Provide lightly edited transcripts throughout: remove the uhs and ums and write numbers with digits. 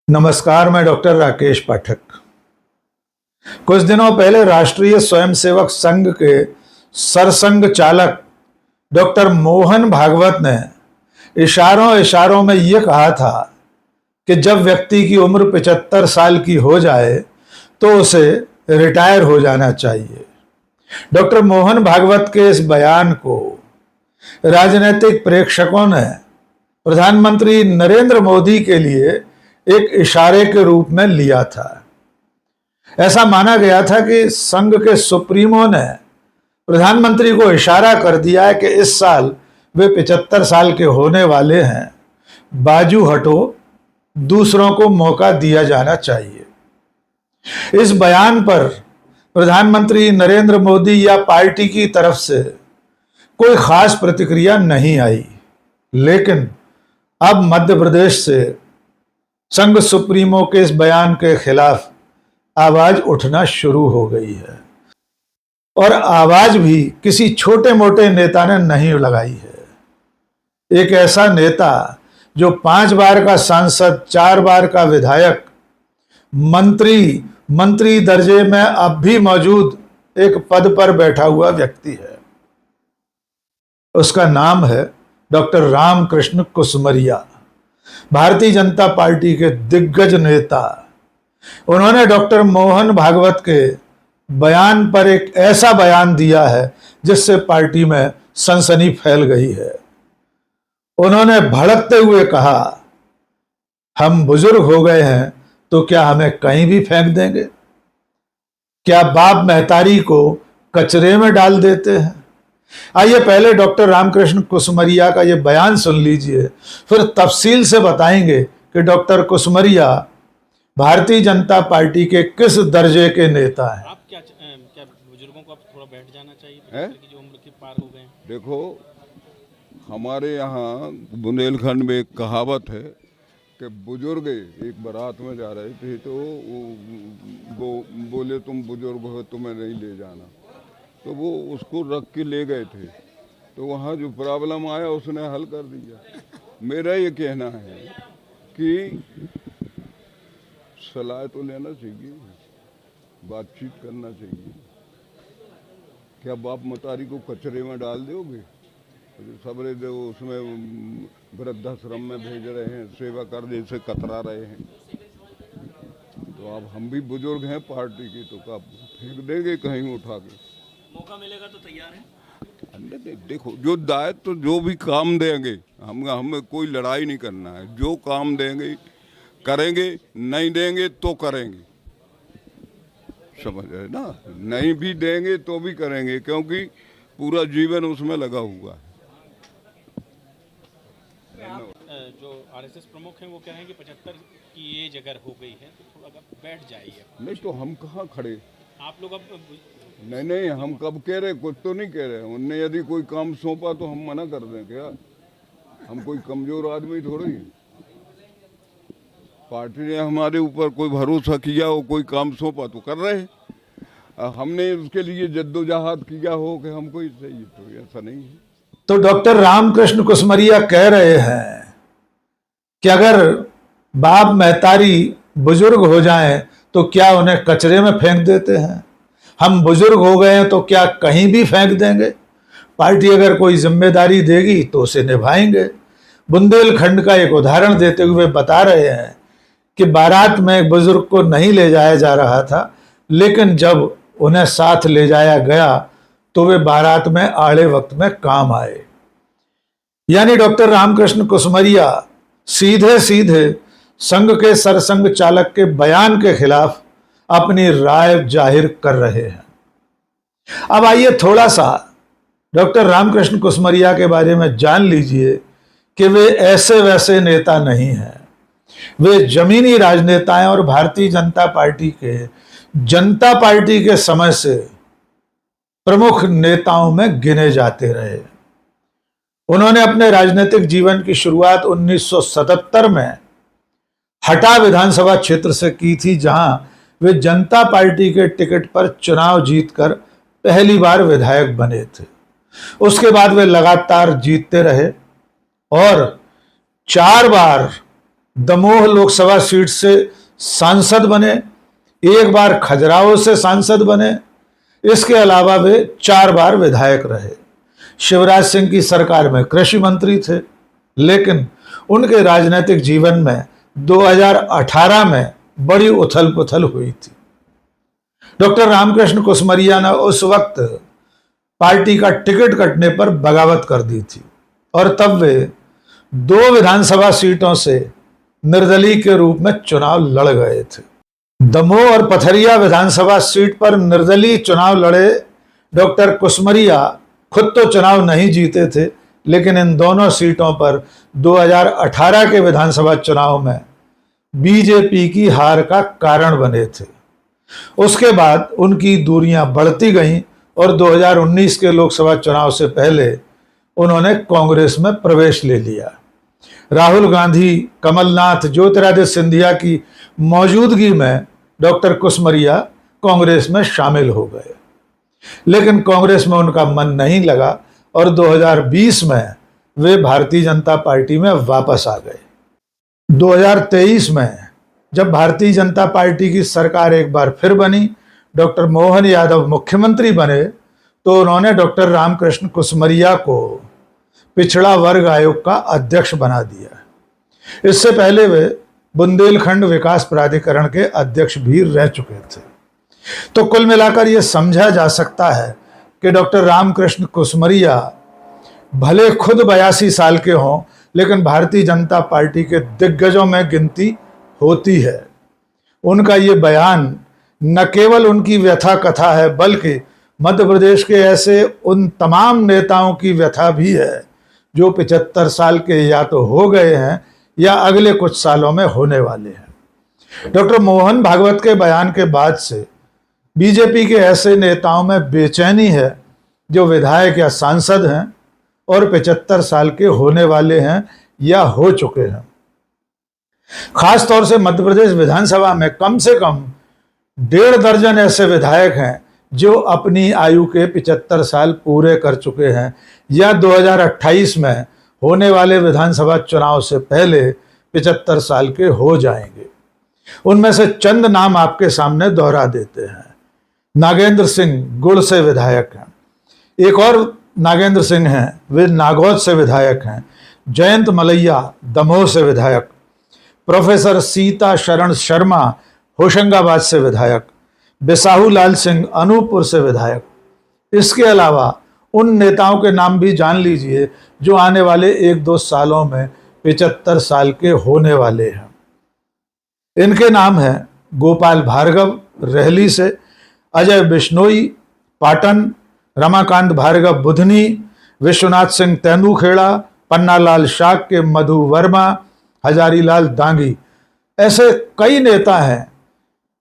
नमस्कार, मैं डॉक्टर राकेश पाठक। कुछ दिनों पहले राष्ट्रीय स्वयंसेवक संघ के सरसंघ चालक डॉक्टर मोहन भागवत ने इशारों इशारों में यह कहा था कि जब व्यक्ति की उम्र 75 साल की हो जाए तो उसे रिटायर हो जाना चाहिए। डॉक्टर मोहन भागवत के इस बयान को राजनीतिक प्रेक्षकों ने प्रधानमंत्री नरेंद्र मोदी के लिए एक इशारे के रूप में लिया था। ऐसा माना गया था कि संघ के सुप्रीमो ने प्रधानमंत्री को इशारा कर दिया है कि इस साल वे 75 साल के होने वाले हैं, बाजू हटो, दूसरों को मौका दिया जाना चाहिए। इस बयान पर प्रधानमंत्री नरेंद्र मोदी या पार्टी की तरफ से कोई खास प्रतिक्रिया नहीं आई, लेकिन अब मध्य प्रदेश से संघ सुप्रीमो के इस बयान के खिलाफ आवाज उठना शुरू हो गई है और आवाज भी किसी छोटे मोटे नेता ने नहीं लगाई है। एक ऐसा नेता जो 5 बार का सांसद, 4 बार का विधायक, मंत्री दर्जे में अब भी मौजूद एक पद पर बैठा हुआ व्यक्ति है। उसका नाम है डॉक्टर रामकृष्ण कुसमरिया, भारतीय जनता पार्टी के दिग्गज नेता। उन्होंने डॉक्टर मोहन भागवत के बयान पर एक ऐसा बयान दिया है जिससे पार्टी में सनसनी फैल गई है। उन्होंने भड़कते हुए कहा, हम बुजुर्ग हो गए हैं तो क्या हमें कहीं भी फेंक देंगे? क्या बाप महतारी को कचरे में डाल देते हैं? आइए पहले डॉक्टर रामकृष्ण कुसमरिया का ये बयान सुन लीजिए, फिर तफसील से बताएंगे कि डॉक्टर कुसमरिया भारतीय जनता पार्टी के किस दर्जे के नेता हैं। आप क्या बुजुर्गों को अब थोड़ा बैठ जाना चाहिए की जो उम्र के पार हो गए? देखो, हमारे यहाँ बुंदेलखंड में एक कहावत है कि बुजुर्ग एक बारात में जा रहे थे तो वो बोले तुम बुजुर्ग हो, तुम्हें नहीं ले जाना, तो वो उसको रख के ले गए थे, तो वहाँ जो प्रॉब्लम आया उसने हल कर दिया। मेरा ये कहना है कि सलाह तो लेना चाहिए, बातचीत करना चाहिए। क्या बाप मतारी को कचरे में डाल दोगे? सबरे जो उसमें वृद्धाश्रम में भेज रहे हैं, सेवा करने से कतरा रहे हैं, तो अब हम भी बुजुर्ग हैं पार्टी के, तो कब फेंक देंगे कहीं उठा के? मौका मिलेगा तो तैयार है। देखो, जो दायित्व तो जो भी काम देंगे, हमें कोई लड़ाई नहीं करना है। जो काम देंगे करेंगे, नहीं देंगे तो करेंगे, समझ रहे ना? नहीं भी देंगे तो भी करेंगे, क्योंकि पूरा जीवन उसमें लगा हुआ है। जो आरएसएस प्रमुख हैं वो कह रहे हैं कि 75 की एज अगर हो गई है तो थोड़ा बैठ जाइए। नहीं तो हम कहाँ खड़े? आप लोग अब नहीं, हम कब कह रहे? कुछ तो नहीं कह रहे। उनने यदि कोई काम सौंपा तो हम मना कर दें क्या? हम कोई कमजोर आदमी थोड़ी। पार्टी ने हमारे ऊपर कोई भरोसा किया हो, कोई काम सौंपा तो कर रहे हैं। हमने उसके लिए जद्दोजहद किया हो कि हमको इससे, तो ऐसा नहीं है। तो डॉक्टर रामकृष्ण कुसमरिया कह रहे हैं कि अगर बाप महतारी बुजुर्ग हो जाएं तो क्या उन्हें कचरे में फेंक देते हैं? हम बुजुर्ग हो गए हैं तो क्या कहीं भी फेंक देंगे? पार्टी अगर कोई जिम्मेदारी देगी तो उसे निभाएंगे। बुंदेलखंड का एक उदाहरण देते हुए बता रहे हैं कि बारात में एक बुजुर्ग को नहीं ले जाया जा रहा था, लेकिन जब उन्हें साथ ले जाया गया तो वे बारात में आड़े वक्त में काम आए। यानी डॉक्टर रामकृष्ण कुसमरिया सीधे सीधे संघ के सरसंघ चालक के बयान के खिलाफ अपनी राय जाहिर कर रहे हैं। अब आइए थोड़ा सा डॉक्टर रामकृष्ण कुसमरिया के बारे में जान लीजिए कि वे ऐसे वैसे नेता नहीं हैं। वे जमीनी राजनेता हैं और भारतीय जनता पार्टी के समय से प्रमुख नेताओं में गिने जाते रहे। उन्होंने अपने राजनीतिक जीवन की शुरुआत 1977 में हटा विधानसभा क्षेत्र से की थी, जहां वे जनता पार्टी के टिकट पर चुनाव जीतकर पहली बार विधायक बने थे। उसके बाद वे लगातार जीतते रहे और 4 बार दमोह लोकसभा सीट से सांसद बने, एक बार खजुराहो से सांसद बने। इसके अलावा वे 4 बार विधायक रहे। शिवराज सिंह की सरकार में कृषि मंत्री थे, लेकिन उनके राजनीतिक जीवन में 2018 में बड़ी उथल पुथल हुई थी। डॉक्टर रामकृष्ण कुसमरिया ने उस वक्त पार्टी का टिकट कटने पर बगावत कर दी थी और तब वे 2 विधानसभा सीटों से निर्दलीय के रूप में चुनाव लड़ गए थे। दमोह और पथरिया विधानसभा सीट पर निर्दलीय चुनाव लड़े डॉक्टर कुसमरिया खुद तो चुनाव नहीं जीते थे, लेकिन इन दोनों सीटों पर 2018 के विधानसभा चुनाव में बीजेपी की हार का कारण बने थे। उसके बाद उनकी दूरियां बढ़ती गईं और 2019 के लोकसभा चुनाव से पहले उन्होंने कांग्रेस में प्रवेश ले लिया। राहुल गांधी, कमलनाथ, ज्योतिरादित्य सिंधिया की मौजूदगी में डॉक्टर कुसमरिया कांग्रेस में शामिल हो गए, लेकिन कांग्रेस में उनका मन नहीं लगा और 2020 में वे भारतीय जनता पार्टी में वापस आ गए। 2023 में जब भारतीय जनता पार्टी की सरकार एक बार फिर बनी, डॉक्टर मोहन यादव मुख्यमंत्री बने, तो उन्होंने डॉक्टर रामकृष्ण कुसमरिया को पिछड़ा वर्ग आयोग का अध्यक्ष बना दिया। इससे पहले वे बुंदेलखंड विकास प्राधिकरण के अध्यक्ष भी रह चुके थे। तो कुल मिलाकर यह समझा जा सकता है कि डॉक्टर रामकृष्ण कुसमरिया भले खुद 82 साल के हों, लेकिन भारतीय जनता पार्टी के दिग्गजों में गिनती होती है। उनका ये बयान न केवल उनकी व्यथा कथा है, बल्कि मध्य प्रदेश के ऐसे उन तमाम नेताओं की व्यथा भी है जो 75 साल के या तो हो गए हैं या अगले कुछ सालों में होने वाले हैं। डॉक्टर मोहन भागवत के बयान के बाद से बीजेपी के ऐसे नेताओं में बेचैनी है जो विधायक या सांसद हैं और 75 साल के होने वाले हैं या हो चुके हैं। खास तौर से मध्य प्रदेश विधानसभा में कम से कम 1.5 दर्जन ऐसे विधायक हैं जो अपनी आयु के 75 साल पूरे कर चुके हैं या 2028 में होने वाले विधानसभा चुनाव से पहले 75 साल के हो जाएंगे। उनमें से चंद नाम आपके सामने दोहरा देते हैं। नागेंद्र सिंह गुड़ से विधायक हैं, एक और नागेंद्र सिंह हैं, वे नागौद से विधायक हैं। जयंत मलैया दमोह से विधायक, प्रोफेसर सीता शरण शर्मा होशंगाबाद से विधायक, बिसाहू लाल सिंह अनूपपुर से विधायक। इसके अलावा उन नेताओं के नाम भी जान लीजिए जो आने वाले 1-2 सालों में 75 साल के होने वाले हैं। इनके नाम हैं गोपाल भार्गव रेहली से, अजय बिश्नोई पाटन, रमाकांत भार्गव बुधनी, विश्वनाथ सिंह तेंदुखेड़ा, पन्नालाल शाक के मधु वर्मा, हजारीलाल दांगी। ऐसे कई नेता हैं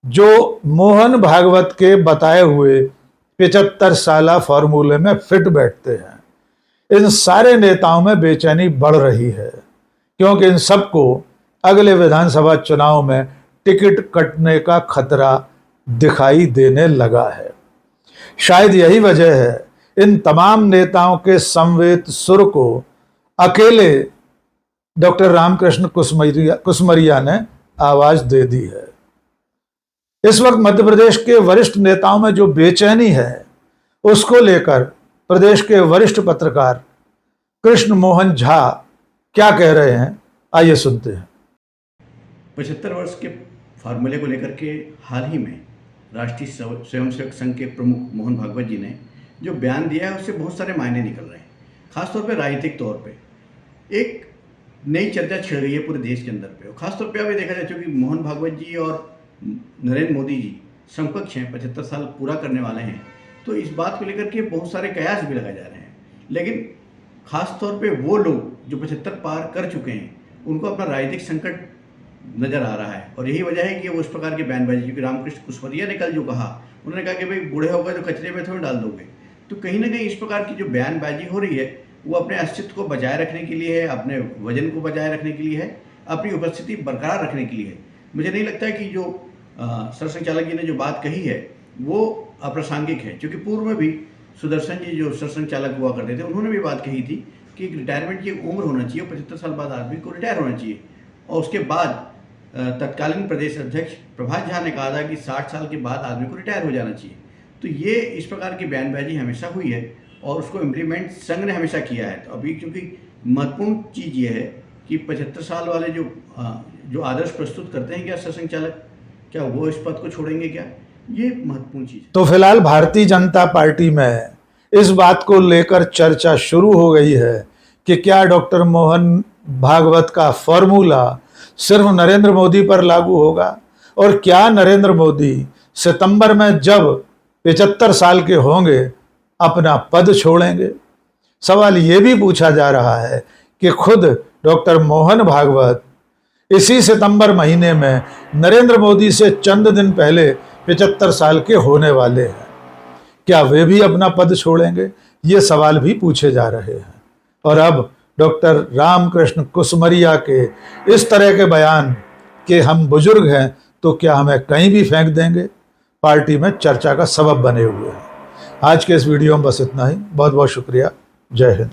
जो मोहन भागवत के बताए हुए 75 साला फॉर्मूले में फिट बैठते हैं। इन सारे नेताओं में बेचैनी बढ़ रही है क्योंकि इन सबको अगले विधानसभा चुनाव में टिकट कटने का खतरा दिखाई देने लगा है। शायद यही वजह है इन तमाम नेताओं के संवेद सुर को अकेले डॉक्टर रामकृष्ण कुसमरिया ने आवाज दे दी है। इस वक्त मध्य प्रदेश के वरिष्ठ नेताओं में जो बेचैनी है उसको लेकर प्रदेश के वरिष्ठ पत्रकार कृष्ण मोहन झा क्या कह रहे हैं, आइए सुनते हैं। 75 वर्ष के फार्मूले को लेकर के हाल ही में राष्ट्रीय स्वयंसेवक संघ के प्रमुख मोहन भागवत जी ने जो बयान दिया है उससे बहुत सारे मायने निकल रहे हैं। खासतौर पे राजनीतिक तौर पे एक नई चर्चा छिड़ रही है पूरे देश के अंदर पे। और खासतौर पे अभी देखा जाए चूँकि मोहन भागवत जी और नरेंद्र मोदी जी समकक्ष हैं, 75 साल पूरा करने वाले हैं, तो इस बात को लेकर के बहुत सारे कयास भी लगाए जा रहे हैं। लेकिन खासतौर पे वो लोग जो 75 पार कर चुके हैं उनको अपना राजनीतिक संकट नज़र आ रहा है और यही वजह है कि वो उस प्रकार के बयानबाजी, क्योंकि रामकृष्ण कुसमरिया ने कल जो कहा, उन्होंने कहा कि भाई बूढ़े हो गए तो कचरे में थोड़ी डाल दोगे। तो कहीं ना कहीं इस प्रकार की जो बयानबाजी हो रही है वो अपने अस्तित्व को बचाए रखने के लिए है, अपने वजन को बचाए रखने के लिए है, अपनी उपस्थिति बरकरार रखने के लिए है। मुझे नहीं लगता है कि जो सरसंघचालक जी ने जो बात कही है वो अप्रासंगिक है, क्योंकि पूर्व में भी सुदर्शन जी जो सरसंघचालक हुआ करते थे उन्होंने भी बात कही थी कि रिटायरमेंट की एक उम्र होना चाहिए, 75 साल बाद आदमी को रिटायर होना चाहिए। और उसके बाद तत्कालीन प्रदेश अध्यक्ष प्रभात झा ने कहा था कि 60 साल के बाद आदमी को रिटायर हो जाना चाहिए। तो ये इस प्रकार की बयानबाजी हमेशा हुई है और उसको इम्प्लीमेंट संघ ने हमेशा किया है। तो अभी क्योंकि महत्वपूर्ण चीज़ ये है कि 75 साल वाले जो आदर्श प्रस्तुत करते हैं क्या सरसंघ चालक, क्या वो इस पद को छोड़ेंगे क्या, ये महत्वपूर्ण चीज़ है। तो फिलहाल भारतीय जनता पार्टी में इस बात को लेकर चर्चा शुरू हो गई है कि क्या डॉक्टर मोहन भागवत का फॉर्मूला सिर्फ नरेंद्र मोदी पर लागू होगा और क्या नरेंद्र मोदी सितंबर में जब 75 साल के होंगे अपना पद छोड़ेंगे। सवाल ये भी पूछा जा रहा है कि खुद डॉक्टर मोहन भागवत इसी सितंबर महीने में नरेंद्र मोदी से चंद दिन पहले 75 साल के होने वाले हैं, क्या वे भी अपना पद छोड़ेंगे, ये सवाल भी पूछे जा रहे हैं। और अब डॉक्टर रामकृष्ण कुसमरिया के इस तरह के बयान कि हम बुजुर्ग हैं तो क्या हमें कहीं भी फेंक देंगे, पार्टी में चर्चा का सबब बने हुए हैं। आज के इस वीडियो में बस इतना ही। बहुत बहुत शुक्रिया। जय हिंद।